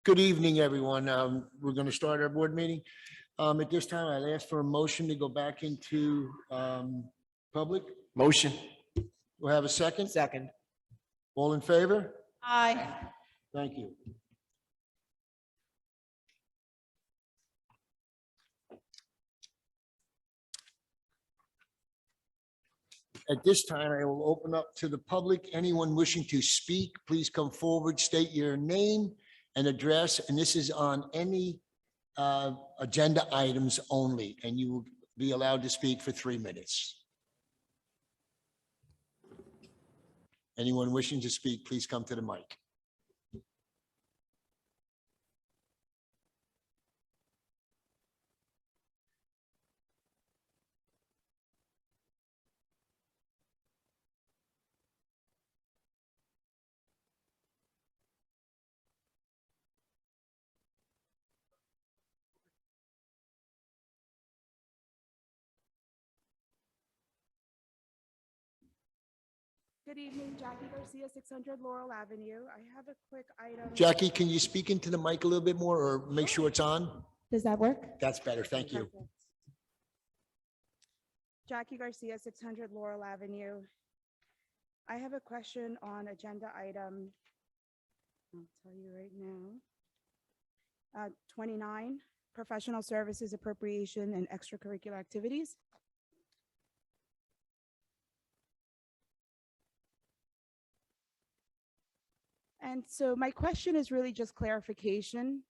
Good evening, everyone. We're going to start our board meeting. At this time, I'd ask for a motion to go back into public. Motion. We'll have a second. Second. All in favor? Aye. Thank you. At this time, I will open up to the public. Anyone wishing to speak, please come forward, state your name and address, and this is on any agenda items only, and you will be allowed to speak for 3 minutes. Anyone wishing to speak, please come to the mic. Good evening, Jackie Garcia, 600 Laurel Avenue. I have a quick item. Jackie, can you speak into the mic a little bit more or make sure it's on? Does that work? That's better. Thank you. Perfect. Jackie Garcia, 600 Laurel Avenue. I have a question on agenda item, I'll tell you right now. 29, professional services appropriation and extracurricular activities. And so my question is really just clarification.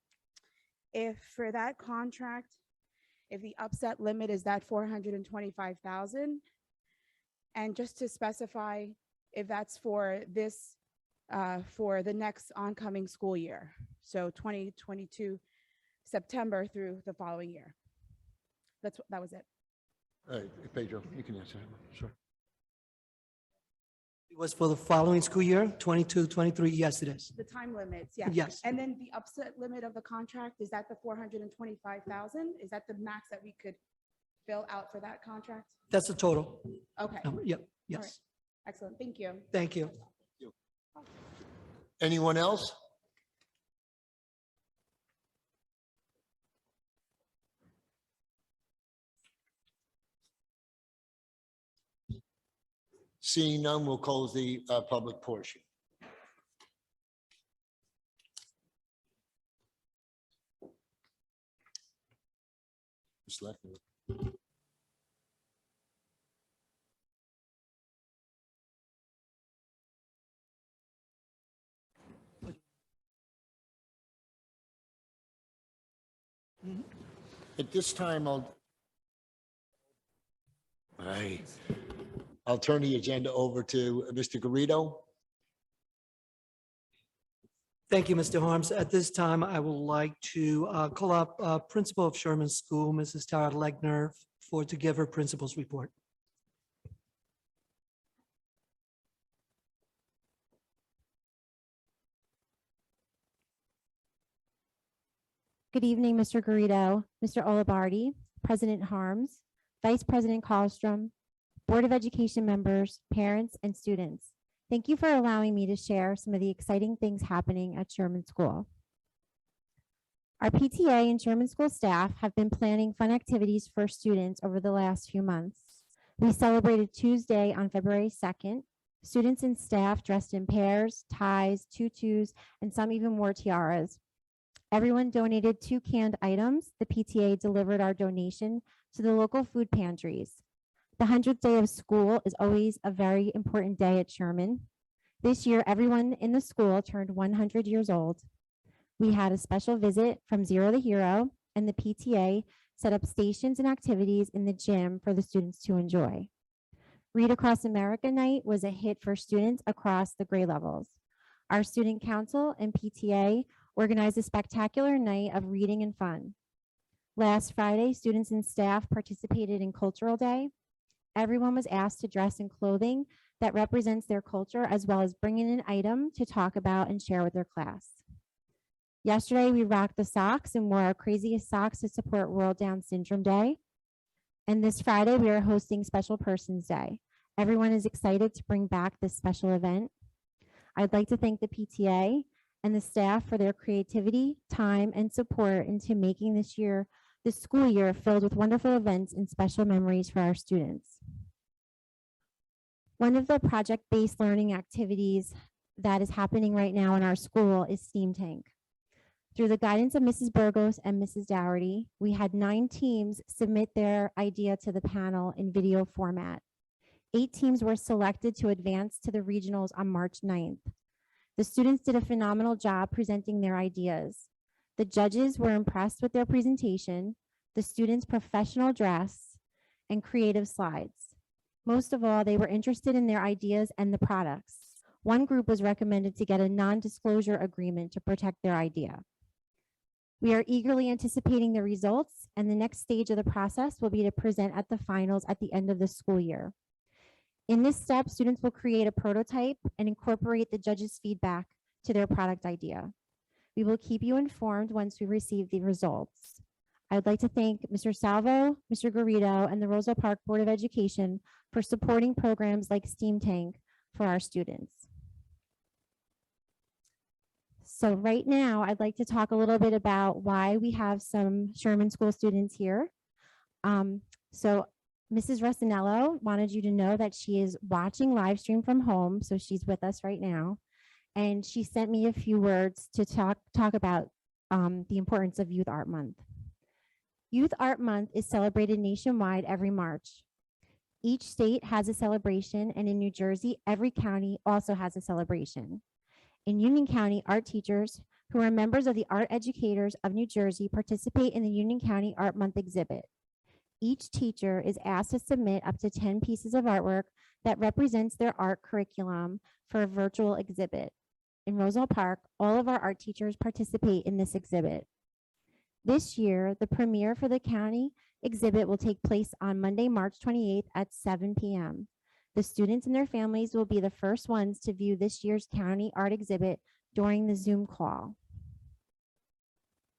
If for that contract, if the upset limit is that 425,000, and just to specify if that's for this, for the next oncoming school year, so 2022 September through the following year. That was it. All right, Pedro, you can answer. Sure. It was for the following school year, 22, 23. Yes, it is. The time limits, yeah. Yes. And then the upset limit of the contract, is that the 425,000? Is that the max that we could fill out for that contract? That's the total. Okay, Yep. right. Yes. excellent, thank you. Thank you. Anyone else? Seeing none, we'll close the public portion. Just left it. At this time, I'll turn the agenda over to Mr. Garrido. Thank you, Mr. Harms. At this time, I would like to call up Principal of Sherman School, Mrs. Tara Legner, to give her principal's report. Good evening, Mr. Garrido, Mr. Olibardi, President Harms, Vice President Colstrom, Board of Education members, parents, and students. Thank you for allowing me to share some of the exciting things happening at Sherman School. Our PTA and Sherman School staff have been planning fun activities for students over the last few months. We celebrated Tuesday on February 2nd. Students and staff dressed in pairs, ties, tutus, and some even wore tiaras. Everyone donated 2 canned items. The PTA delivered our donation to the local food pantries. The 100th day of school is always a very important day at Sherman. This year, everyone in the school turned 100 years old. We had a special visit from Zero to Hero, and the PTA set up stations and activities in the gym for the students to enjoy. Read Across America Night was a hit for students across the grade levels. Our student council and PTA organized a spectacular night of reading and fun. Last Friday, students and staff participated in Cultural Day. Everyone was asked to dress in clothing that represents their culture, as well as bring in an item to talk about and share with their class. Yesterday, we rocked the socks and wore our craziest socks to support World Down Syndrome Day. And this Friday, we are hosting Special Persons Day. Everyone is excited to bring back this special event. I'd like to thank the PTA and the staff for their creativity, time, and support into making this school year filled with wonderful events and special memories for our students. One of the project-based learning activities that is happening right now in our school is Steam Tank. Through the guidance of Mrs. Burgos and Mrs. Dougherty, we had 9 teams submit their idea to the panel in video format. 8 teams were selected to advance to the regionals on March 9th. The students did a phenomenal job presenting their ideas. The judges were impressed with their presentation, the students' professional dress, and creative slides. Most of all, they were interested in their ideas and the products. One group was recommended to get a non-disclosure agreement to protect their idea. We are eagerly anticipating the results, and the next stage of the process will be to present at the finals at the end of the school year. In this step, students will create a prototype and incorporate the judges' feedback to their product idea. We will keep you informed once we receive the results. I would like to thank Mr. Salvo, Mr. Garrido, and the Roselle Park Board of Education for supporting programs like Steam Tank for our students. So right now, I'd like to talk a little bit about why we have some Sherman School students here. So Mrs. Rossinello wanted you to know that she is watching live stream from home, so she's with us right now. And she sent me a few words to talk about the importance of Youth Art Month. Youth Art Month is celebrated nationwide every March. Each state has a celebration, and in New Jersey, every county also has a celebration. In Union County, art teachers who are members of the Art Educators of New Jersey participate in the Union County Art Month exhibit. Each teacher is asked to submit up to 10 pieces of artwork that represents their art curriculum for a virtual exhibit. In Roselle Park, all of our art teachers participate in this exhibit. This year, the premiere for the county exhibit will take place on Monday, March 28th at 7 p.m. The students and their families will be the first ones to view this year's county art exhibit during the Zoom call.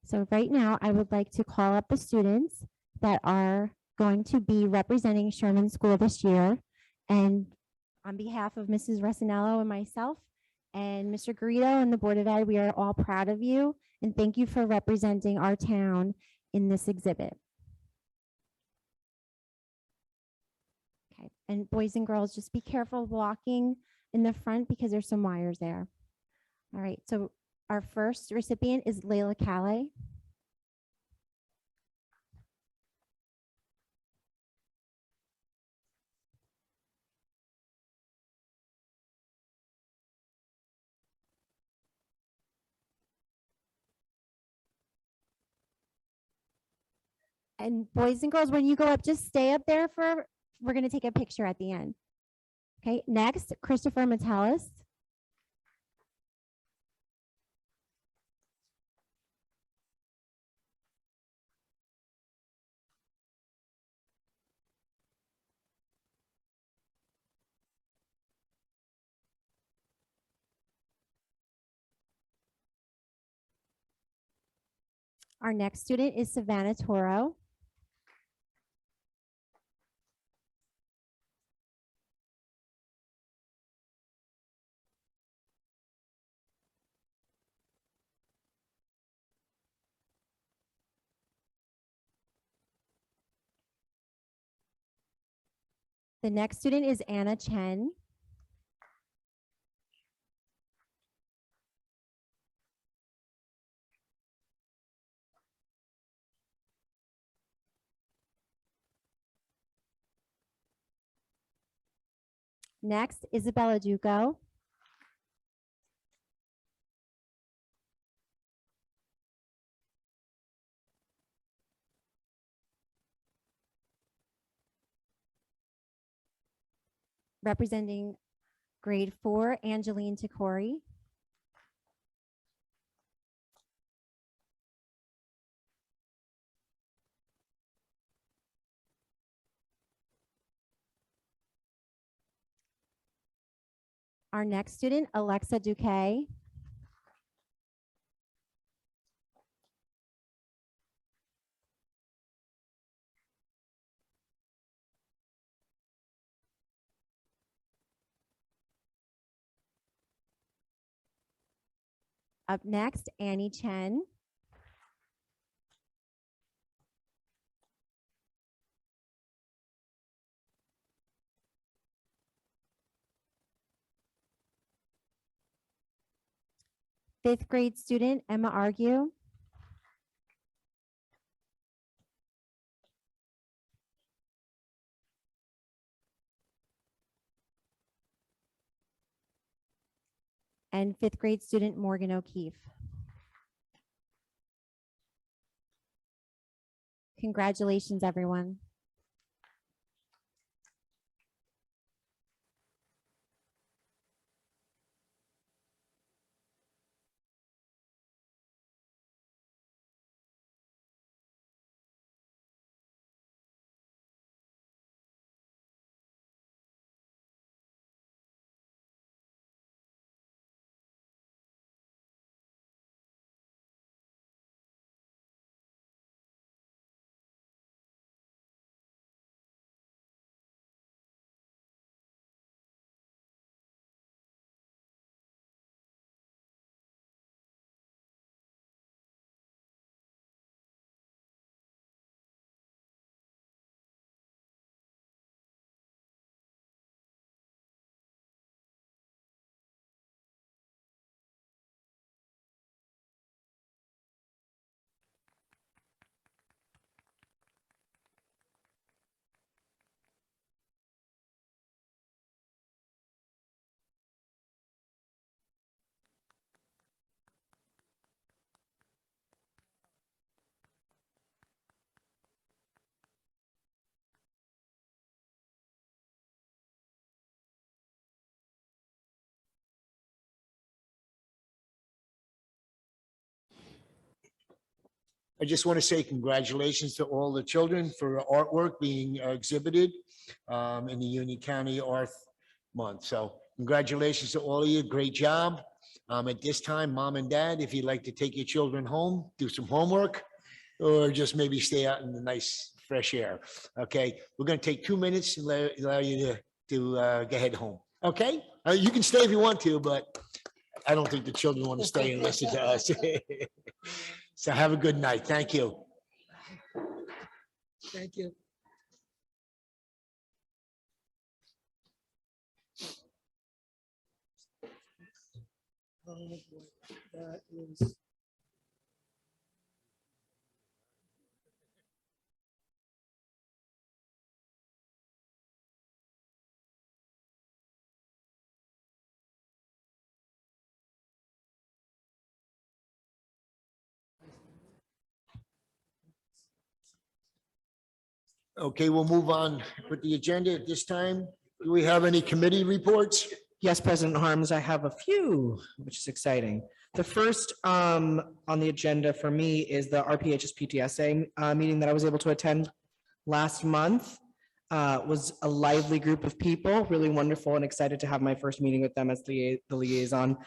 So right now, I would like to call up the students that are going to be representing Sherman School this year. And on behalf of Mrs. Rossinello and myself and Mr. Garrido and the Board of Ed, we are all proud of you and thank you for representing our town in this exhibit. Okay, and boys and girls, just be careful walking in the front because there's some wires there. All right, so our first recipient is Layla Calais. And boys and girls, when you go up, just stay up there we're going to take a picture at the end. Okay, next, Christopher Metellus. Our next student is Savannah Toro. The next student is Anna Chen. Next, Isabella Duco. Representing grade 4, Angeline Takori. Our next student, Alexa Duque. Up next, Annie Chen. Fifth grade student, Emma Argue. And fifth grade student, Morgan O'Keefe. Congratulations, everyone. I just want to say congratulations to all the children for artwork being exhibited in the Union County Art Month. So congratulations to all of you. Great job. At this time, mom and dad, if you'd like to take your children home, do some homework, or just maybe stay out in the nice fresh air. Okay, we're going to take 2 minutes and allow you to go head home. Okay, you can stay if you want to, but I don't think the children want to stay and listen to us. So have a good night. Thank you. Thank you. Oh, boy, that is. Okay, we'll move on with the agenda at this time. Do we have any committee reports? Yes, President Harms, I have a few, which is exciting. The first on the agenda for me is the RPHS PTSA meeting that I was able to attend last month. Was a lively group of people, really wonderful, and excited to have my first meeting with them as the liaison.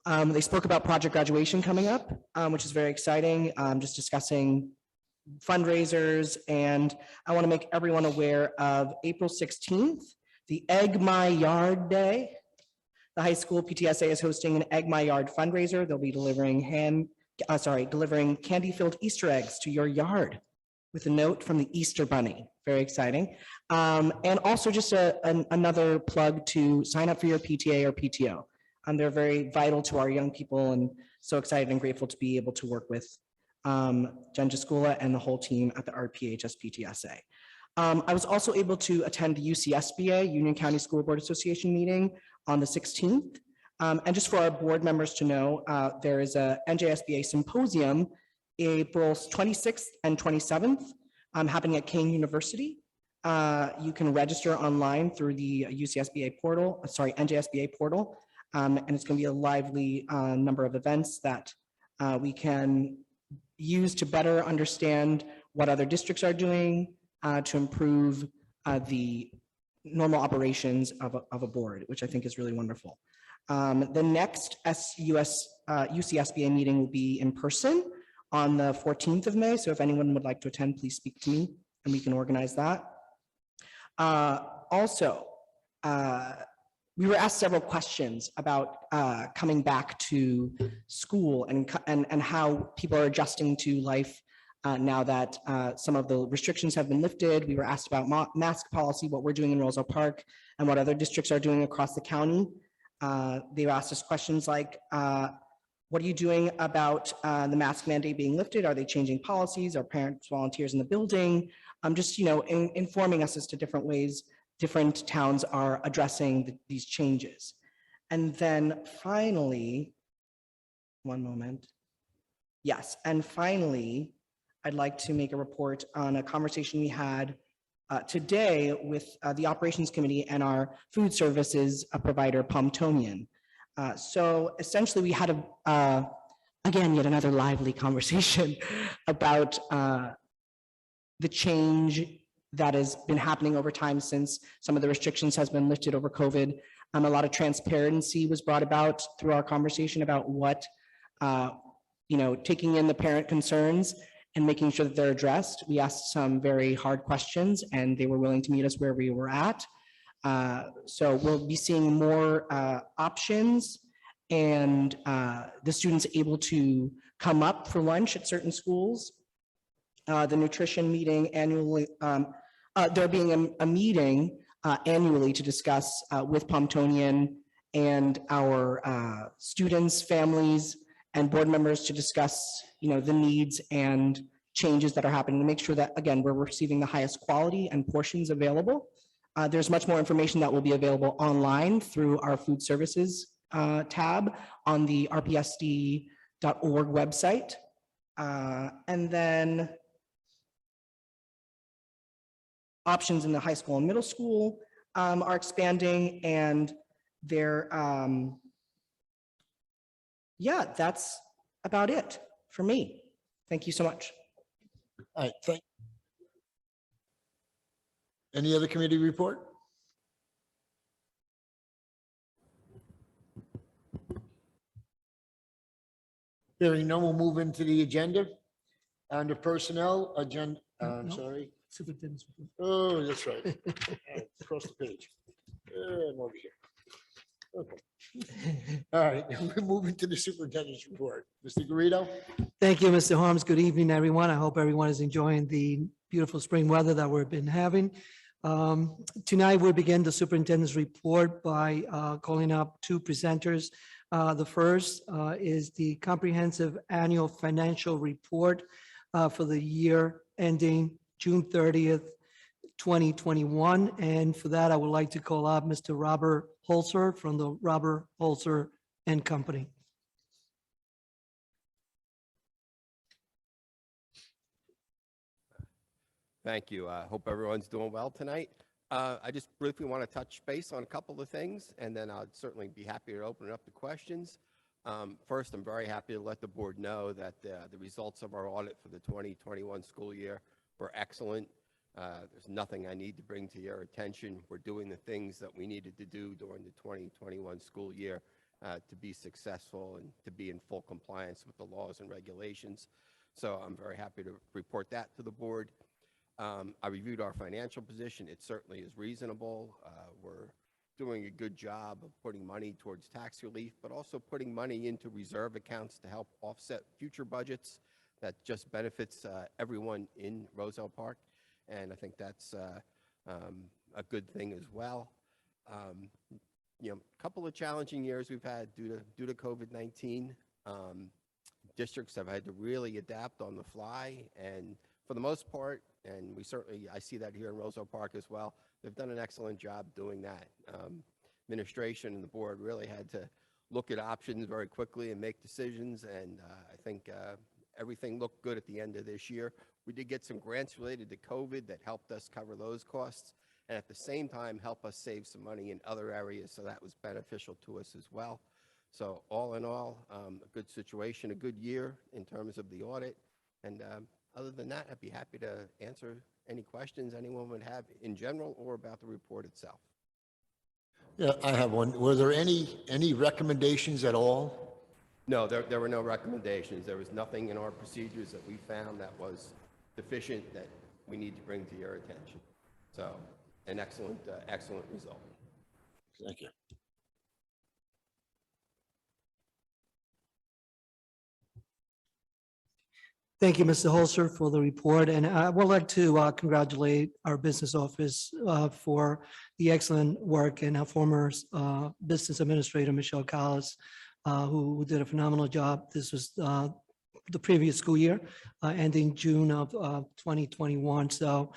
They spoke about project graduation coming up, which is very exciting, just discussing fundraisers, and I want to make everyone aware of April 16th, the Egg My Yard Day. The high school PTSA is hosting an Egg My Yard fundraiser. They'll be delivering candy-filled Easter eggs to your yard with a note from the Easter Bunny. Very exciting. And also just another plug to sign up for your PTA or PTO. They're very vital to our young people, and so excited and grateful to be able to work with Jen Jaskula and the whole team at the RPHS PTSA. I was also able to attend the UCSBA, Union County School Board Association meeting on the 16th. And just for our board members to know, there is a NJSBA symposium April 26th and 27th happening at Kane University. You can register online through the NJSBA portal, and it's going to be a lively number of events that we can use to better understand what other districts are doing to improve the normal operations of a board, which I think is really wonderful. The next UCSBA meeting will be in person on the 14th of May. So if anyone would like to attend, please speak to me and we can organize that. Also, we were asked several questions about coming back to school and how people are adjusting to life now that some of the restrictions have been lifted. We were asked about mask policy, what we're doing in Roselle Park, and what other districts are doing across the county. They asked us questions like, what are you doing about the mask mandate being lifted? Are they changing policies? Are parents volunteers in the building? Just, informing us as to different ways different towns are addressing these changes. And then finally, one moment. Yes, and finally, I'd like to make a report on a conversation we had today with the Operations Committee and our food services provider, Pomptonian. So essentially, we had again, yet another lively conversation about the change that has been happening over time since some of the restrictions has been lifted over COVID. A lot of transparency was brought about through our conversation about what, taking in the parent concerns and making sure that they're addressed. We asked some very hard questions and they were willing to meet us where we were at. So we'll be seeing more options and the students able to come up for lunch at certain schools. The nutrition meeting annually, there being a meeting annually to discuss with Pomptonian and our students, families, and board members to discuss, the needs and changes that are happening to make sure that, again, we're receiving the highest quality and portions available. There's much more information that will be available online through our food services tab on the rpsd.org website. And then options in the high school and middle school are expanding, and they're, yeah, that's about it for me. Thank you so much. All right, any other committee report? Hearing none, we'll move into the agenda. Under personnel, agenda, I'm No. sorry. Superintendent's report. Oh, that's right. All right, across the page. I'm over here. Okay. All right, we're moving to the superintendent's report. Mr. Garrido? Thank you, Mr. Harms. Good evening, everyone. I hope everyone is enjoying the beautiful spring weather that we've been having. Tonight, we'll begin the superintendent's report by calling up two presenters. The first is the comprehensive annual financial report for the year ending June 30th, 2021. And for that, I would like to call up Mr. Robert Holzer from the Robert Holzer and Company. Thank you. I hope everyone's doing well tonight. I just briefly want to touch base on a couple of things, and then I'd certainly be happy to open it up to questions. First, I'm very happy to let the board know that the results of our audit for the 2021 school year were excellent. There's nothing I need to bring to your attention. We're doing the things that we needed to do during the 2021 school year to be successful and to be in full compliance with the laws and regulations. So I'm very happy to report that to the board. I reviewed our financial position. It certainly is reasonable. We're doing a good job of putting money towards tax relief, but also putting money into reserve accounts to help offset future budgets. That just benefits everyone in Roselle Park, and I think that's a good thing as well. A couple of challenging years we've had due to COVID-19. Districts have had to really adapt on the fly, and for the most part, and I see that here in Roselle Park as well, they've done an excellent job doing that. Administration and the board really had to look at options very quickly and make decisions, and I think everything looked good at the end of this year. We did get some grants related to COVID that helped us cover those costs, and at the same time help us save some money in other areas, so that was beneficial to us as well. So all in all, a good situation, a good year in terms of the audit, and other than that, I'd be happy to answer any questions anyone would have in general or about the report itself. Yeah, I have one. Were there any recommendations at all? No, there were no recommendations. There was nothing in our procedures that we found that was deficient that we need to bring to your attention. So an excellent result. Thank you. Thank you, Mr. Holzer, for the report, and I would like to congratulate our business office for the excellent work, and our former business administrator, Michelle Collis, who did a phenomenal job. This was the previous school year, ending June of 2021. So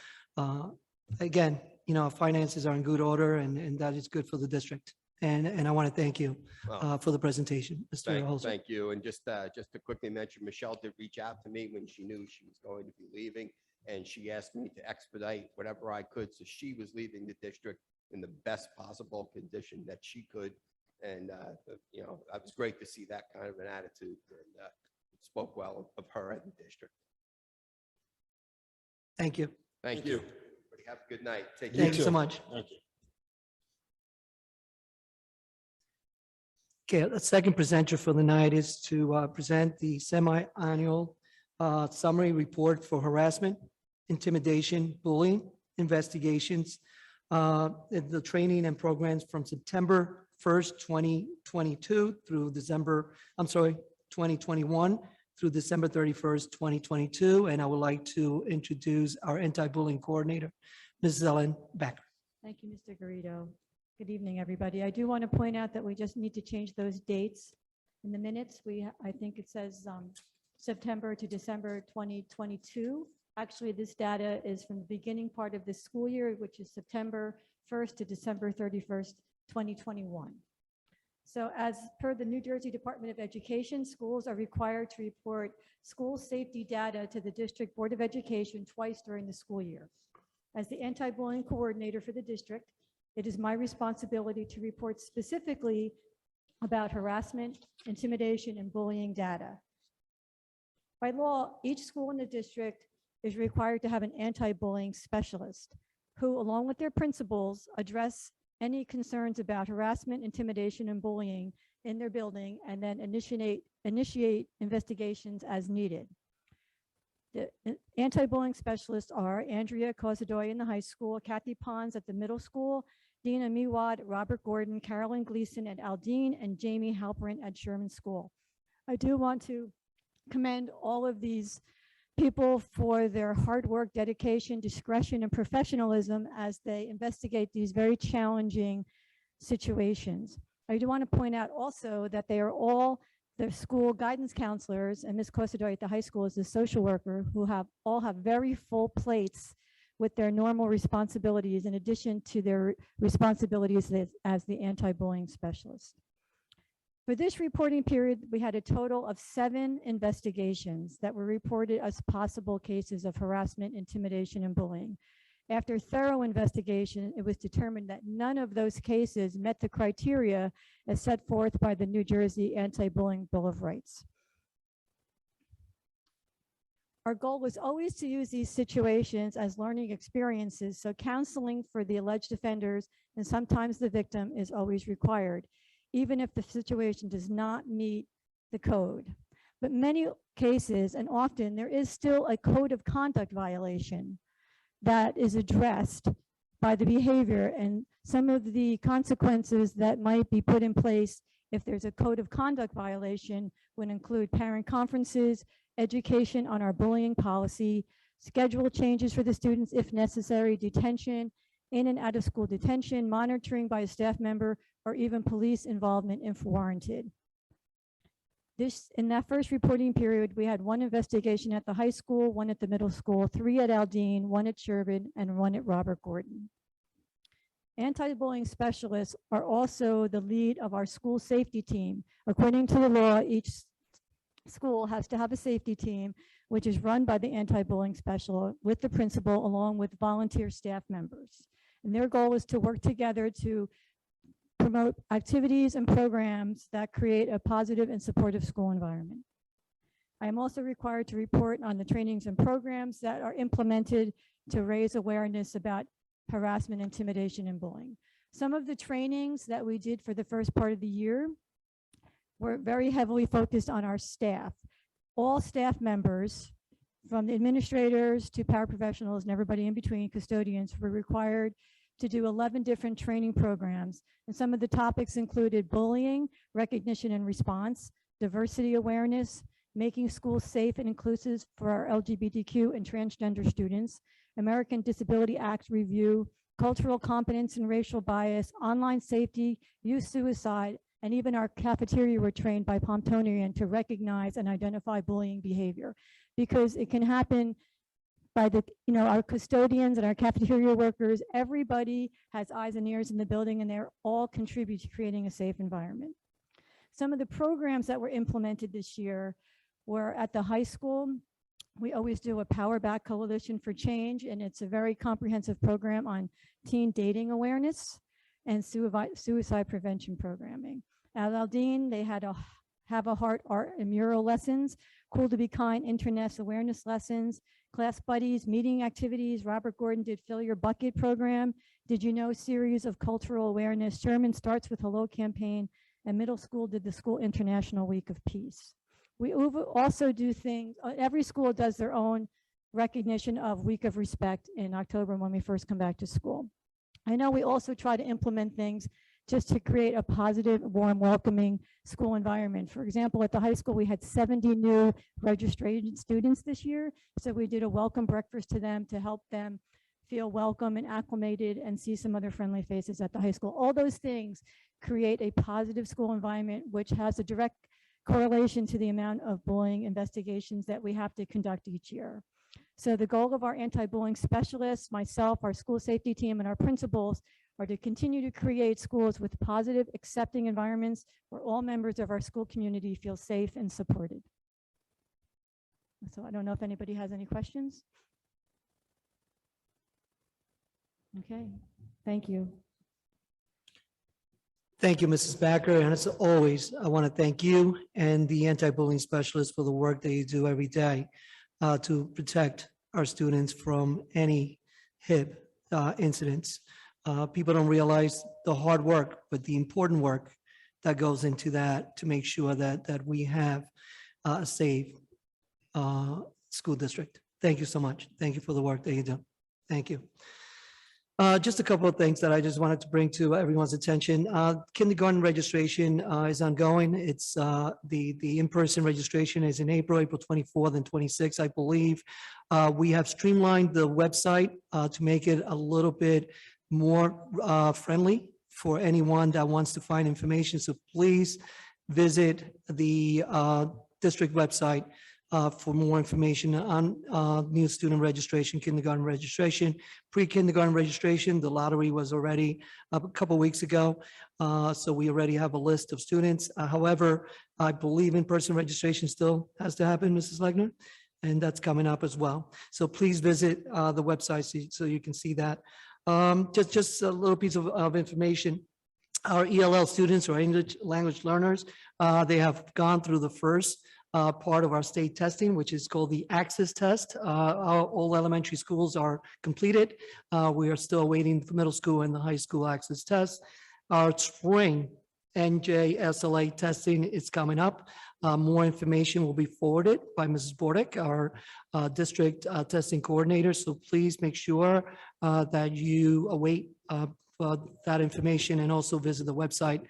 again, our finances are in good order, and that is good for the district. And I want to thank you Well, for the presentation, Mr. Holzer. Thank you. And just to quickly mention, Michelle did reach out to me when she knew she was going to be leaving, and she asked me to expedite whatever I could. So she was leaving the district in the best possible condition that she could. And, it was great to see that kind of an attitude, and spoke well of her and the district. Thank you. Thank you. Everybody have a good night. Take care. Thank you so much. Thank you. Okay, the second presenter for the night is to present the semi-annual summary report for harassment, intimidation, bullying, investigations, the training and programs from September 1st, 2022 through 2021 through December 31st, 2022. And I would like to introduce our anti-bullying coordinator, Mrs. Ellen Becker. Thank you, Mr. Garrido. Good evening, everybody. I do want to point out that we just need to change those dates in the minutes. I think it says September to December 2022. Actually, this data is from the beginning part of this school year, which is September 1st to December 31st, 2021. So as per the New Jersey Department of Education, schools are required to report school safety data to the District Board of Education twice during the school year. As the anti-bullying coordinator for the district, it is my responsibility to report specifically about harassment, intimidation, and bullying data. By law, each school in the district is required to have an anti-bullying specialist who, along with their principals, address any concerns about harassment, intimidation, and bullying in their building, and then initiate investigations as needed. The anti-bullying specialists are Andrea Cosadoy in the high school, Kathy Pons at the middle school, Dina Miwad, Robert Gordon, Carolyn Gleason at Aldine, and Jamie Halperin at Sherman School. I do want to commend all of these people for their hard work, dedication, discretion, and professionalism as they investigate these very challenging situations. I do want to point out also that they are all the school guidance counselors, and Ms. Cosadoy at the high school is the social worker, who all have very full plates with their normal responsibilities in addition to their responsibilities as the anti-bullying specialist. For this reporting period, we had a total of 7 investigations that were reported as possible cases of harassment, intimidation, and bullying. After thorough investigation, it was determined that none of those cases met the criteria as set forth by the New Jersey Anti-Bullying Bill of Rights. Our goal was always to use these situations as learning experiences, so counseling for the alleged offenders and sometimes the victim is always required, even if the situation does not meet the code. But many cases, and often, there is still a code of conduct violation that is addressed by the behavior, and some of the consequences that might be put in place if there's a code of conduct violation would include parent conferences, education on our bullying policy, schedule changes for the students if necessary, detention, in and out of school detention, monitoring by a staff member, or even police involvement if warranted. In that first reporting period, we had 1 investigation at the high school, 1 at the middle school, 3 at Aldine, 1 at Sherman, and 1 at Robert Gordon. Anti-bullying specialists are also the lead of our school safety team. According to the law, each school has to have a safety team, which is run by the anti-bullying specialist with the principal along with volunteer staff members. And their goal is to work together to promote activities and programs that create a positive and supportive school environment. I am also required to report on the trainings and programs that are implemented to raise awareness about harassment, intimidation, and bullying. Some of the trainings that we did for the first part of the year were very heavily focused on our staff. All staff members, from the administrators to paraprofessionals and everybody in between, custodians, were required to do 11 different training programs. And some of the topics included bullying, recognition and response, diversity awareness, making schools safe and inclusive for our LGBTQ and transgender students, American Disability Act review, cultural competence and racial bias, online safety, youth suicide, and even our cafeteria were trained by Pomptonian to recognize and identify bullying behavior, because it can happen by our custodians and our cafeteria workers. Everybody has eyes and ears in the building, and they're all contribute to creating a safe environment. Some of the programs that were implemented this year were at the high school. We always do a Power Back Coalition for Change, and it's a very comprehensive program on teen dating awareness and suicide prevention programming. At Aldine, they had a Have a Heart art and mural lessons, Cool to Be Kind internet awareness lessons, class buddies, meeting activities. Robert Gordon did Fill Your Bucket program. Did you know series of cultural awareness. Sherman Starts with Hello campaign, and middle school did the School International Week of Peace. We also do things, every school does their own recognition of Week of Respect in October when we first come back to school. I know we also try to implement things just to create a positive, warm, welcoming school environment. For example, at the high school, we had 70 new registered students this year. So we did a welcome breakfast to them to help them feel welcome and acclimated and see some other friendly faces at the high school. All those things create a positive school environment, which has a direct correlation to the amount of bullying investigations that we have to conduct each year. So the goal of our anti-bullying specialists, myself, our school safety team, and our principals are to continue to create schools with positive, accepting environments where all members of our school community feel safe and supported. So I don't know if anybody has any questions. Okay, thank you. Thank you, Mrs. Backer. And as always, I want to thank you and the anti-bullying specialist for the work that you do every day to protect our students from any HIB incidents. People don't realize the hard work, but the important work that goes into that to make sure that we have a safe school district. Thank you so much. Thank you for the work that you do. Thank you. Just a couple of things that I just wanted to bring to everyone's attention. Kindergarten registration is ongoing. It's the in-person registration is in April 24th and 26th, I believe. We have streamlined the website to make it a little bit more friendly for anyone that wants to find information. So please visit the district website for more information on new student registration, kindergarten registration, pre-kindergarten registration. The lottery was already up a couple weeks ago, so we already have a list of students. However, I believe in-person registration still has to happen, Mrs. Legner, and that's coming up as well. So please visit the website so you can see that. Just a little piece of information. Our ELL students or English language learners, they have gone through the first part of our state testing, which is called the Access Test. All elementary schools are completed. We are still waiting for middle school and the high school Access Test. Our spring NJSLA testing is coming up. More information will be forwarded by Mrs. Bordick, our district testing coordinator. So please make sure that you await for that information and also visit the website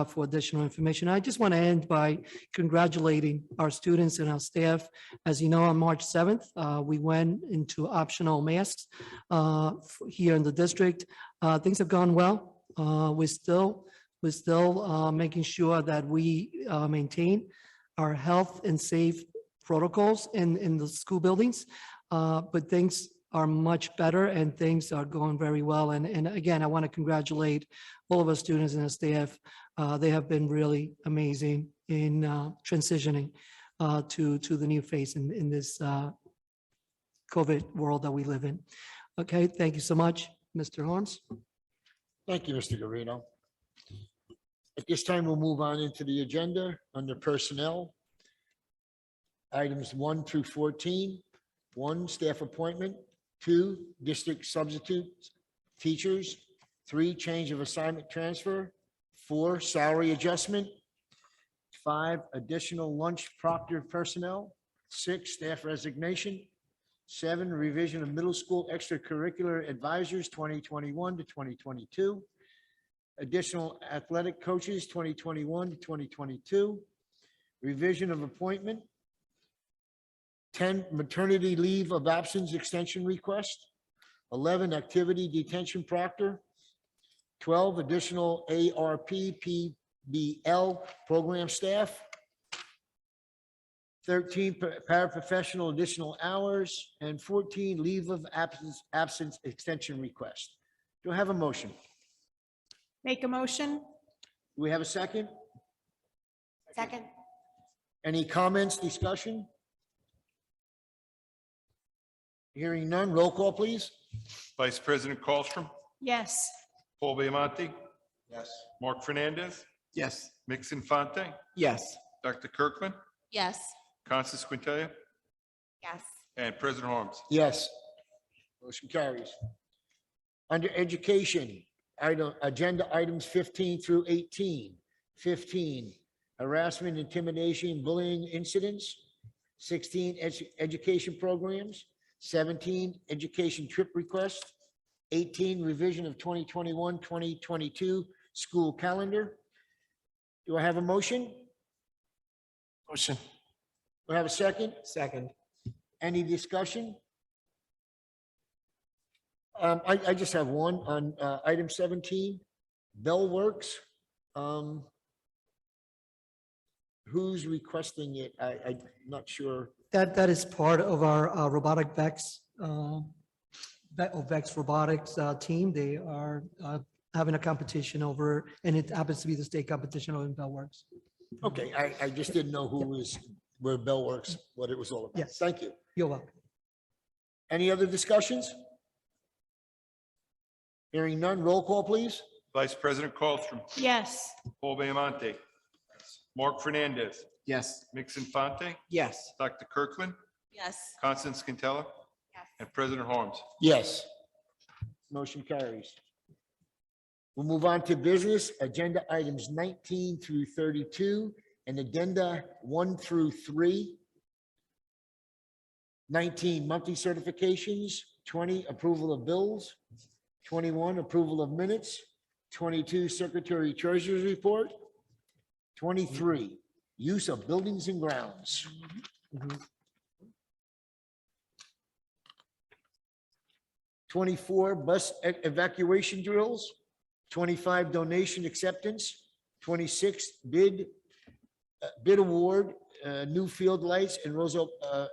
for additional information. I just want to end by congratulating our students and our staff. As you know, on March 7th, we went into optional masks here in the district. Things have gone well. We're still making sure that we maintain our health and safe protocols in the school buildings, but things are much better and things are going very well. And again, I want to congratulate all of our students and our staff. They have been really amazing in transitioning to the new phase in this COVID world that we live in. Okay, thank you so much, Mr. Holmes. Thank you, Mr. Garrido. At this time, we'll move on into the agenda under personnel. Items 1 through 14. 1, staff appointment. 2, district substitute teachers. 3, change of assignment transfer. 4, salary adjustment. 5, additional lunch proctor personnel. 6, staff resignation. 7, revision of middle school extracurricular advisors 2021 to 2022. Additional athletic coaches 2021 to 2022. Revision of appointment 10, maternity leave of absence extension request. 11, activity detention proctor. 12, additional ARP PBL program staff. 13, paraprofessional additional hours, and 14, leave of absence extension request. Do I have a motion? Make a motion? Do we have a second? Second. Any comments, discussion? Hearing none, roll call, please. Vice President Colstrom, Yes. Paul Bayamante, Yes. Mark Fernandez, Yes. Mix Infante, Yes. Dr. Kirkland, Yes. Constance Quintella, Yes. and President Harms. Yes. Motion carries. Under education, agenda items 15 through 18. 15, harassment, intimidation, bullying incidents. 16, education programs. 17, education trip request. 18, revision of 2021, 2022 school calendar. Do I have a motion? Motion. Do I have a second? Second. Any discussion? I just have one on item 17, Bell Works. Who's requesting it? I'm not sure. That is part of our robotic VEX, VEX robotics team. They are having a competition over, and it happens to be the state competition over in Bellworks. Okay, I just didn't know who was, where Bell Works, what it was all about. Yes. Thank you. You're welcome. Any other discussions? Hearing none, roll call, please. Vice President Colstrom, Yes. Paul Bayamante, Mark Fernandez, Yes. Mix Infante, Yes. Dr. Kirkland, Yes. Constance Quintella, Yes. and President Harms. Yes. Motion carries. We'll move on to business, agenda items 19 through 32, and addenda 1 through 3. 19, monthly certifications. 20, approval of bills. 21, approval of minutes. 22, secretary treasurer's report. 23, use of buildings and grounds. 24, bus evacuation drills. 25, donation acceptance. 26, bid award, new field lights in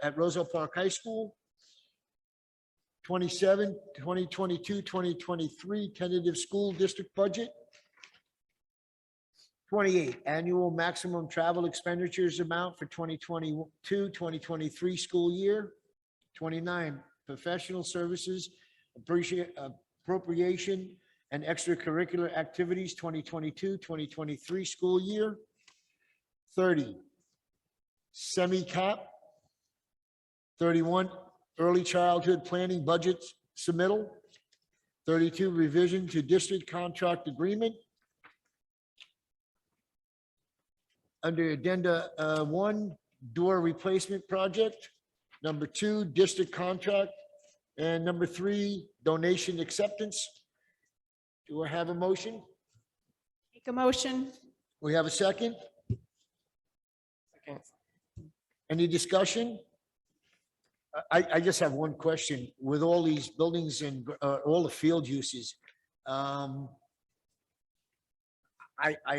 at Roselle Park High School. 27, 2022, 2023 tentative school district budget. 28, annual maximum travel expenditures amount for 2022, 2023 school year. 29, professional services, appropriation and extracurricular activities, 2022, 2023 school year. 30, semi-cap. 31, early childhood planning budget submittal. 32, revision to district contract agreement. Under addenda 1, door replacement project. Number 2, district contract. And number 3, donation acceptance. Do I have a motion? Make a motion? We have a second? Any discussion? I just have one question. With all these buildings and all the field uses, I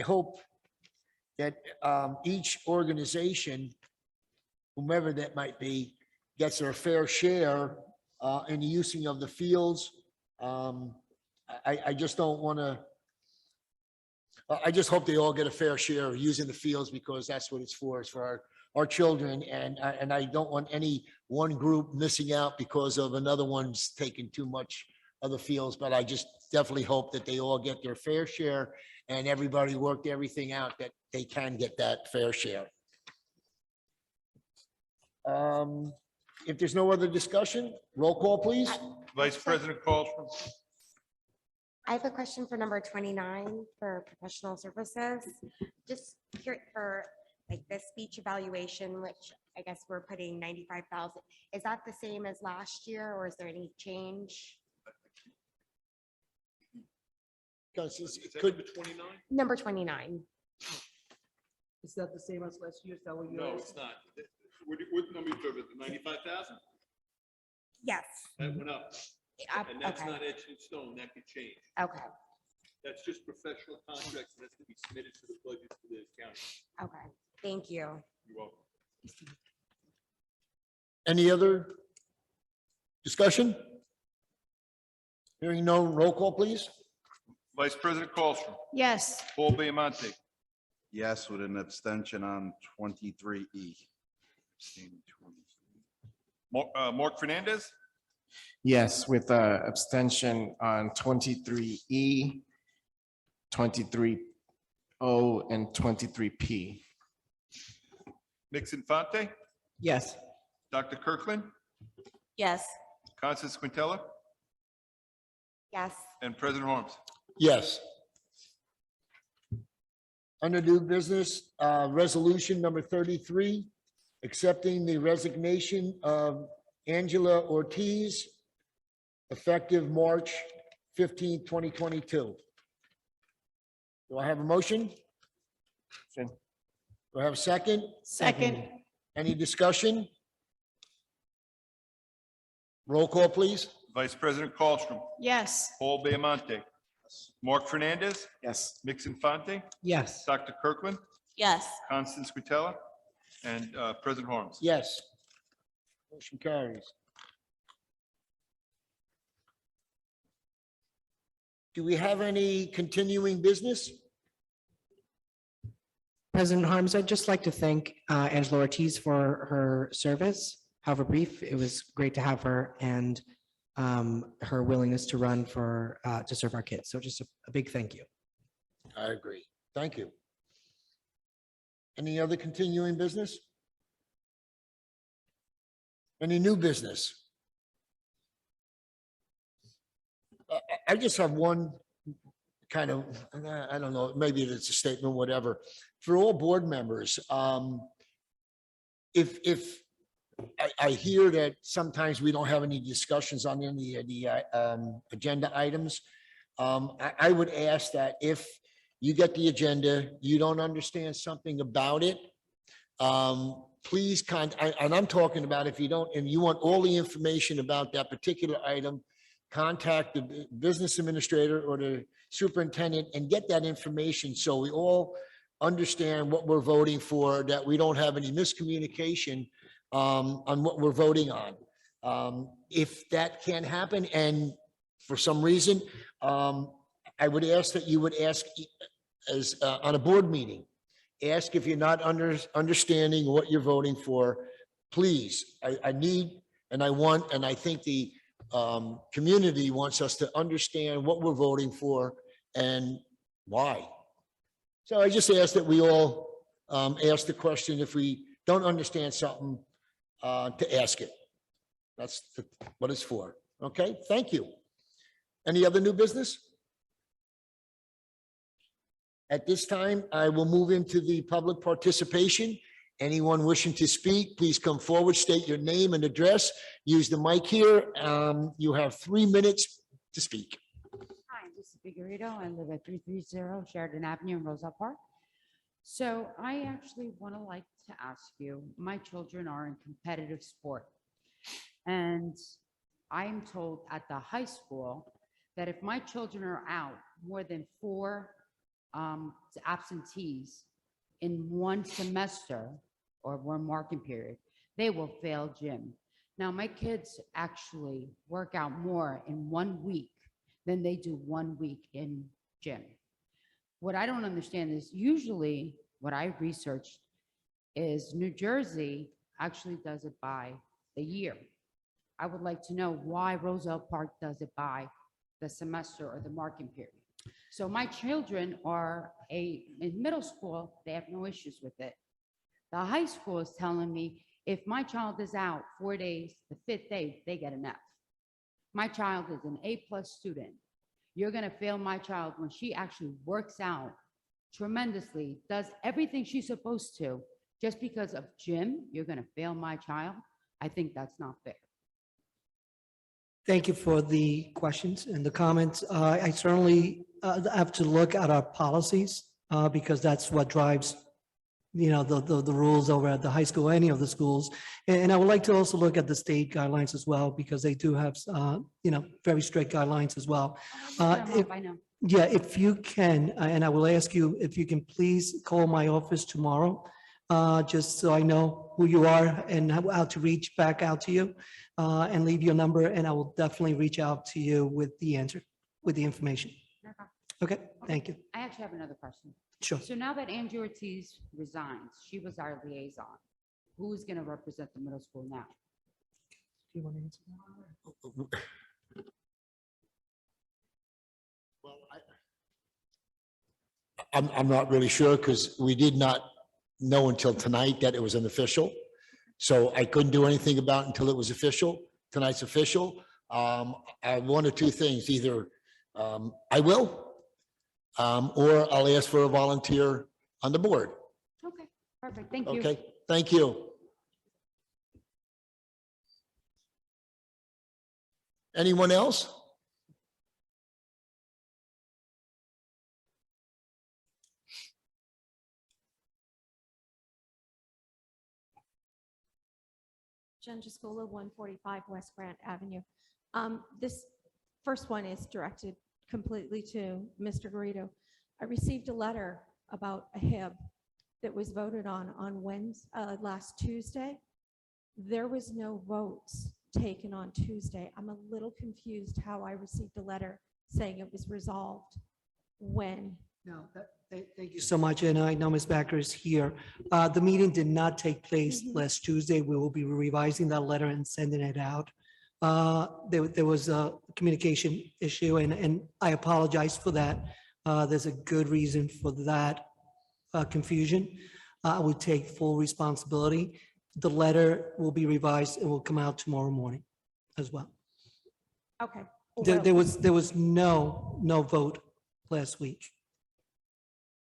hope that each organization, whomever that might be, gets their fair share in the using of the fields. I just don't want to, I just hope they all get a fair share of using the fields, because that's what it's for our children. And I don't want any one group missing out because of another one's taking too much of the fields. But I just definitely hope that they all get their fair share and everybody worked everything out that they can get that fair share. If there's no other discussion, roll call, please. Vice President Colstrom, I have a question for number 29 for professional services. Just here for like the speech evaluation, which I guess we're putting 95,000. Is that the same as last year, or is there any change? Because it could, Number 29. Is that the same as last year? Is that what you? No, it's not. What number you talking about, the 95,000? Yes. That went up, and that's Okay, not etched in stone, that could change. okay, That's just professional contracts, and that's to be submitted to the budget to the county. okay. Thank you. You're welcome. Any other discussion? Hearing no, roll call, please. Vice President Colstrom, Yes. Paul Bayamonte, Yes, with an abstention on 23E. Mark Fernandez, Yes, with abstention on 23E, 23O, and 23P. Nick Infante, Yes. Dr. Kirkland, Yes. Constance Quintella, Yes. and President Harms. Yes. Under new business, resolution number 33, accepting the resignation of Angela Ortiz effective March 15, 2022. Do I have a motion? Motion. Do I have a second? Second. Any discussion? Roll call, please. Vice President Colstrom, Yes. Paul Bayamonte, Mark Fernandez, Yes. Nick Infante, Yes. Dr. Kirkland, Yes. Constance Quintella, and President Harms. Yes. Motion carries. Do we have any continuing business? President Harms, I'd just like to thank Angela Ortiz for her service. However brief, it was great to have her and her willingness to run for, to serve our kids. So just a big thank you. I agree. Thank you. Any other continuing business? Any new business? I just have one kind of, I don't know, maybe it's a statement, whatever. For all board members, if I hear that sometimes we don't have any discussions on any of the agenda items, I would ask that if you get the agenda, you don't understand something about it, please and I'm talking about if you don't, and you want all the information about that particular item, contact the business administrator or the superintendent and get that information so we all understand what we're voting for, that we don't have any miscommunication on what we're voting on. If that can't happen and for some reason, I would ask that you would ask as on a board meeting, ask if you're not understanding what you're voting for, please. I need and I want, and I think the community wants us to understand what we're voting for and why. So I just ask that we all ask the question if we don't understand something, to ask it. That's what it's for. Okay, thank you. Any other new business? At this time, I will move into the public participation. Anyone wishing to speak, please come forward, state your name and address. Use the mic here. You have 3 minutes to speak. Hi, this is Figueredo. I live at 330 Sheridan Avenue in Roselle Park. So I actually want to like to ask you, my children are in competitive sport. And I'm told at the high school that if my children are out more than 4 absentees in one semester or one marking period, they will fail gym. Now, my kids actually work out more in 1 week than they do 1 week in gym. What I don't understand is usually what I researched is New Jersey actually does it by the year. I would like to know why Roselle Park does it by the semester or the marking period. So my children are in middle school, they have no issues with it. The high school is telling me if my child is out 4 days, the 5th day, they get an F. My child is an A+ student. You're gonna fail my child when she actually works out tremendously, does everything she's supposed to, just because of gym, you're gonna fail my child. I think that's not fair. Thank you for the questions and the comments. I certainly have to look at our policies because that's what drives the rules over at the high school, any of the schools. And I would like to also look at the state guidelines as well, because they do have, very strict guidelines as well. If- I know. Yeah, if you can, and I will ask you if you can please call my office tomorrow, just so I know who you are and how to reach back out to you, and leave your number, and I will definitely reach out to you with the answer, with the information. Okay, thank you. I actually have another question. Sure. So now that Angie Ortiz resigns, she was our liaison. Who's going to represent the middle school now? Do you want to answer? Well, I'm not really sure because we did not know until tonight that it was an official. So I couldn't do anything about it until it was official. Tonight's official. I have one or two things, either I will, or I'll ask for a volunteer on the board. Okay, perfect. Thank you. Okay, thank you. Anyone else? Jen Jascola, 145 West Grant Avenue. This first one is directed completely to Mr. Garrido. I received a letter about a HIB that was voted on last Tuesday. There was no votes taken on Tuesday. I'm a little confused how I received a letter saying it was resolved when. No, thank you so much. And I know Ms. Backer is here. The meeting did not take place last Tuesday. We will be revising that letter and sending it out. There was a communication issue, and I apologize for that. There's a good reason for that confusion. I would take full responsibility. The letter will be revised and will come out tomorrow morning as well. Okay. There was no vote last week.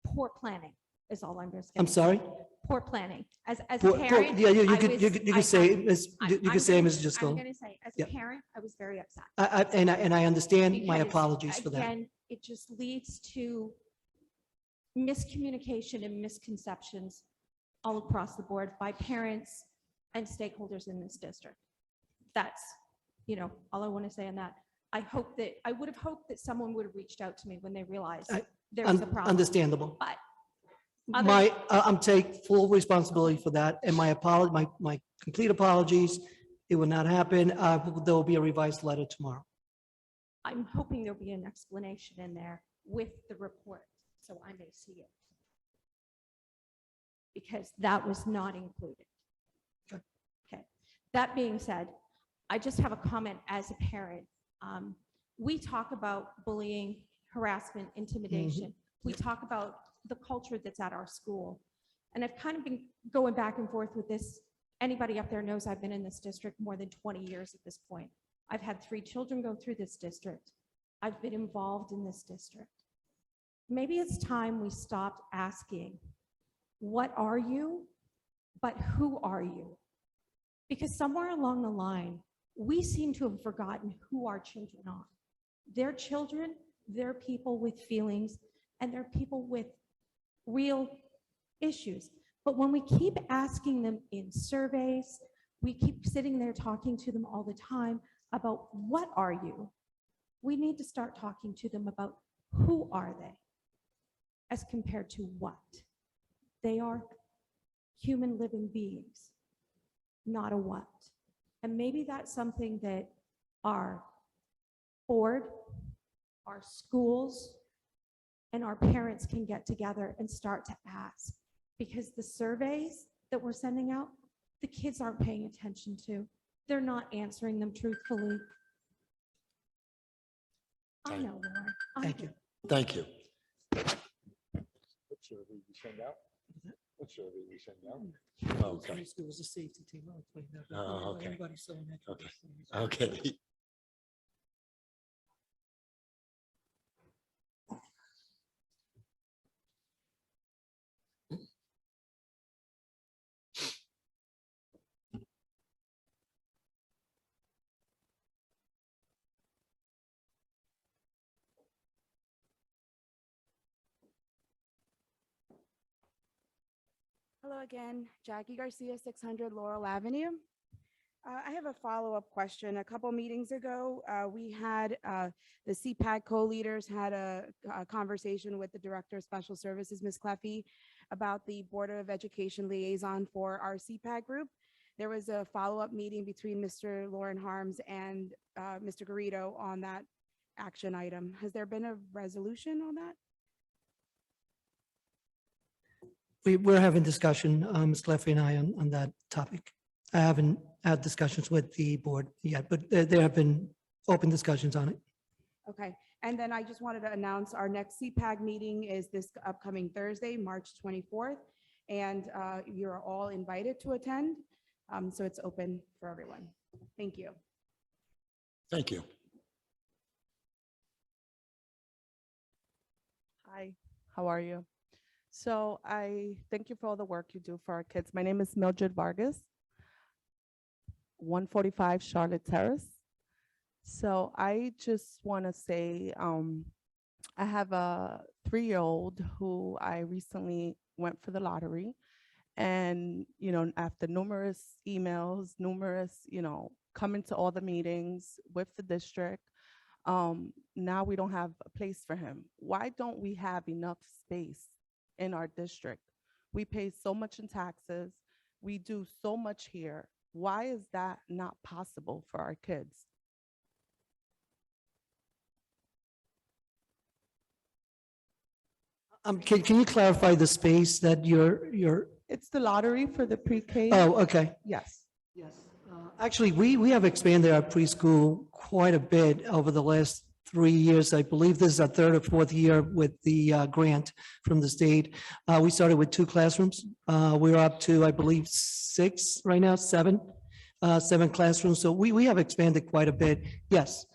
Poor planning is all I'm just. I'm sorry? Poor planning. As a Poor- parent. Yeah, you I could, you was- could, you I- could say, I'm- Ms. You I'm could say, gonna- Ms. I'm Driscoll. going to say, as a Yeah. parent, I was very upset. And I understand. My Because, apologies for that. Again, it just leads to miscommunication and misconceptions all across the board by parents and stakeholders in this district. That's, all I want to say on that. I would have hoped that someone would have reached out to me when they realized there was a problem. Understandable. But I'm take full responsibility for that, and my complete apologies. It will not happen. There will be a revised letter tomorrow. I'm hoping there'll be an explanation in there with the report, so I may see it. Because that was not included. Okay. That being said, I just have a comment as a parent. We talk about bullying, harassment, intimidation. We talk about the culture that's at our school. And I've kind of been going back and forth with this. Anybody up there knows I've been in this district more than 20 years at this point. I've had 3 children go through this district. I've been involved in this district. Maybe it's time we stopped asking, what are you, but who are you? Because somewhere along the line, we seem to have forgotten who our children are. They're children, they're people with feelings, and they're people with real issues. But when we keep asking them in surveys, we keep sitting there talking to them all the time about what are you? We need to start talking to them about who are they as compared to what? They are human living beings, not a what. And maybe that's something that our board, our schools, and our parents can get together and start to ask. Because the surveys that we're sending out, the kids aren't paying attention to. They're not answering them truthfully. I know, Lauren. Thank you. Thank you. What survey we send out? What survey we send out? Okay. It was a safety team. I'll explain that. Oh, okay. Everybody's so natural. Okay. Okay. Hello again, Jackie Garcia, 600 Laurel Avenue. I have a follow-up question. A couple meetings ago, we had the CPAC co-leaders had a conversation with the Director of Special Services, Ms. Cleffy, about the Board of Education liaison for our CPAC group. There was a follow-up meeting between Mr. Lauren Harms and Mr. Garrido on that action item. Has there been a resolution on that? We're having discussion, Ms. Cleffy and I, on that topic. I haven't had discussions with the board yet, but there have been open discussions on it. Okay, and then I just wanted to announce our next CPAC meeting is this upcoming Thursday, March 24th. And you're all invited to attend. So it's open for everyone. Thank you. Thank you. Hi, how are you? So I thank you for all the work you do for our kids. My name is Mildred Vargas, 145 Charlotte Terrace. So I just want to say I have a 3-year-old who I recently went for the lottery. And, you know, after numerous emails, coming to all the meetings with the district, now we don't have a place for him. Why don't we have enough space in our district? We pay so much in taxes. We do so much here. Why is that not possible for our kids? Can you clarify the space that you're? It's the lottery for the pre-K. Oh, okay. Yes. Yes. Actually, we have expanded our preschool quite a bit over the last 3 years. I believe this is our 3rd or 4th year with the grant from the state. We started with 2 classrooms. We're up to, I believe, 6 right now, 7 classrooms. So we have expanded quite a bit. Yes,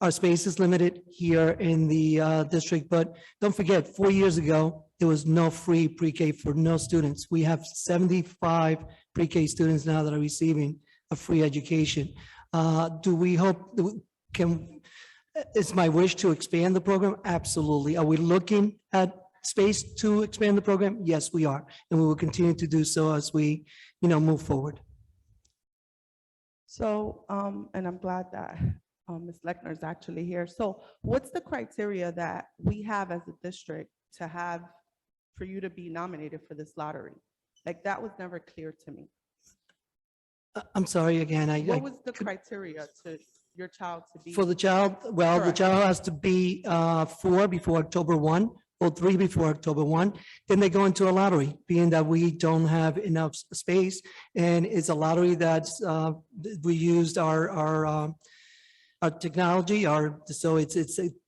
our space is limited here in the district, but don't forget, 4 years ago, there was no free pre-K for no students. We have 75 pre-K students now that are receiving a free education. Do we hope, it's my wish to expand the program? Absolutely. Are we looking at space to expand the program? Yes, we are. And we will continue to do so as we, move forward. So, and I'm glad that Ms. Lechner is actually here. So what's the criteria that we have as a district to have for you to be nominated for this lottery? Like, that was never clear to me. I'm sorry, again, What was the criteria to your child to be? for the child, well, the Correct. child has to be 4 before October 1 or 3 before October 1. Then they go into a lottery, being that we don't have enough space. And it's a lottery that's, we used our technology, so it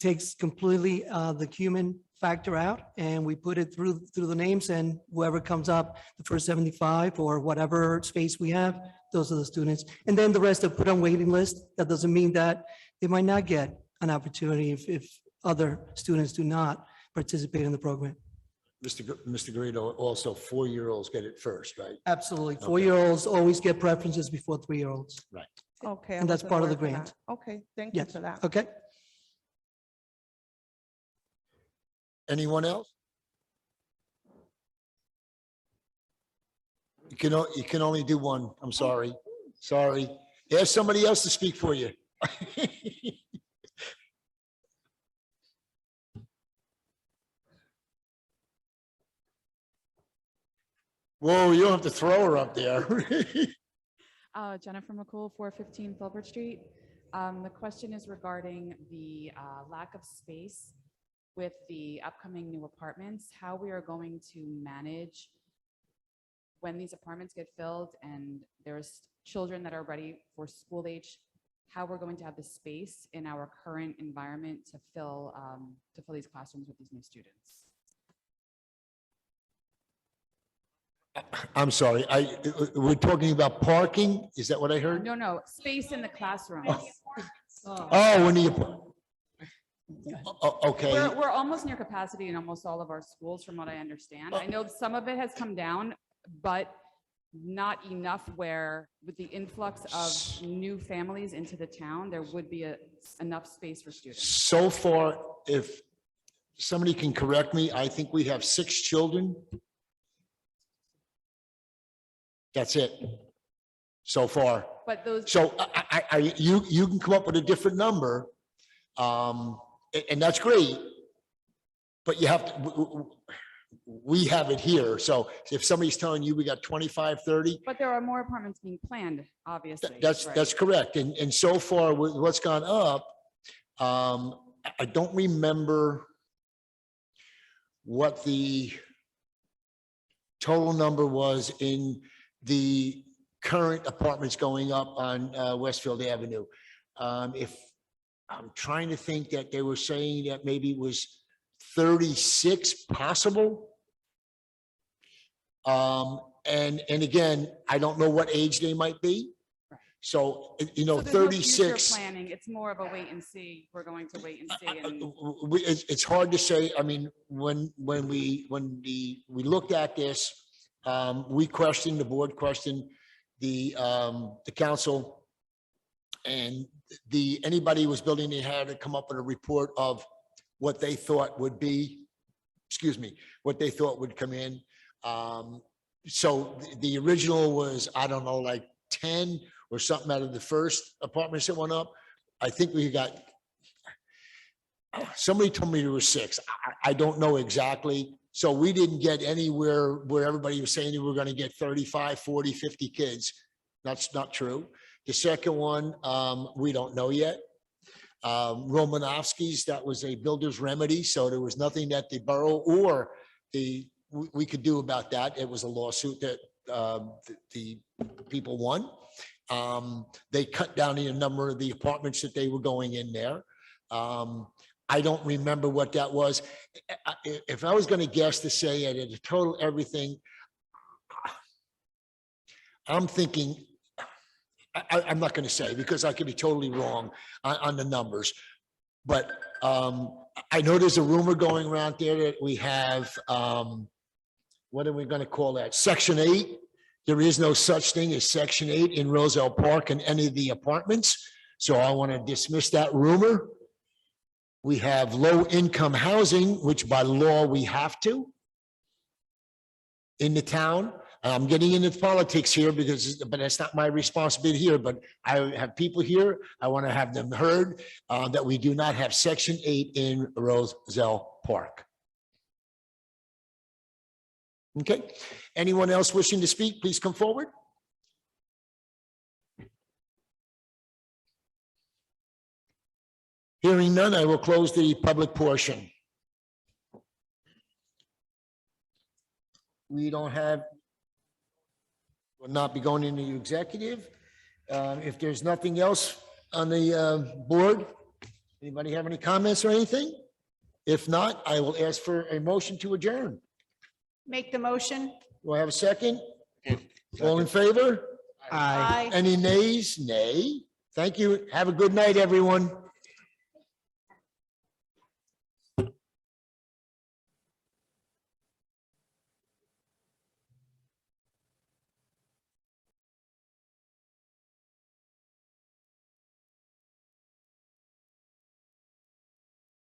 takes completely the human factor out, and we put it through the names, and whoever comes up, the first 75 or whatever space we have, those are the students. And then the rest are put on waiting list. That doesn't mean that they might not get an opportunity if other students do not participate in the program. Mr. Garrido, also 4-year-olds get it first, right? Absolutely. Okay. 4-year-olds always get preferences before 3-year-olds. Right. Okay. I And that's wasn't part of the aware grant. that. Okay, thank you Yes. for that. Okay. Anyone else? You can only do one. I'm sorry. Sorry. Ask somebody else to speak for you. Whoa, you don't have to throw her up there. Jennifer McCool, 415 Filbert Street. The question is regarding the lack of space with the upcoming new apartments, how we are going to manage when these apartments get filled and there's children that are ready for school age, how we're going to have the space in our current environment to fill these classrooms with these new students. I'm sorry. We're talking about parking. Is that what I heard? No, space in the classrooms. Oh, when you. Okay. We're almost near capacity in almost all of our schools, from what I understand. I know some of it has come down, but not enough where with the influx of new families into the town, there would be enough space for students. So far, if somebody can correct me, I think we have 6 children That's it. So far. But those, So you can come up with a different number. And that's great. But you have to, we have it here. So if somebody's telling you we got 25, 30, but there are more apartments being planned, obviously. that's right? correct. And so far with what's gone up, I don't remember what the total number was in the current apartments going up on Westfield Avenue. If I'm trying to think that they were saying that maybe it was 36 possible. And again, I don't know what age they might be. So, you know, So there's no future 36. Planning, it's more of a wait and see. We're going to wait and see. And It's hard to say. I mean, when we looked at this, we questioned, the board questioned the council, and anybody who was building, they had to come up with a report of what they thought would be, what they thought would come in. So the original was, I don't know, like 10 or something out of the first apartments that went up. I think we got, somebody told me there were 6. I don't know exactly. So we didn't get anywhere where everybody was saying we were going to get 35, 40, 50 kids. That's not true. The second one, we don't know yet. Romanovsky's, that was a builder's remedy. So there was nothing that the borough or we could do about that. It was a lawsuit that the people won. They cut down the number of the apartments that they were going in there. I don't remember what that was. If I was going to guess to say at a total everything, I'm thinking, I'm not going to say because I could be totally wrong on the numbers, but I know there's a rumor going around there that we have, what are we going to call that? Section 8. There is no such thing as Section 8 in Roselle Park and any of the apartments. So I want to dismiss that rumor. We have low income housing, which by law we have to in the town. I'm getting into politics here but that's not my responsibility here, but I have people here. I want to have them heard that we do not have Section 8 in Roselle Park. Okay. Anyone else wishing to speak, please come forward. Hearing none, I will close the public portion. We don't have, will not be going into the executive. If there's nothing else on the board, anybody have any comments or anything? If not, I will ask for a motion to adjourn. Make the motion. Do I have a second? All in favor? Aye. Any nays? Nay. Thank you. Have a good night, everyone.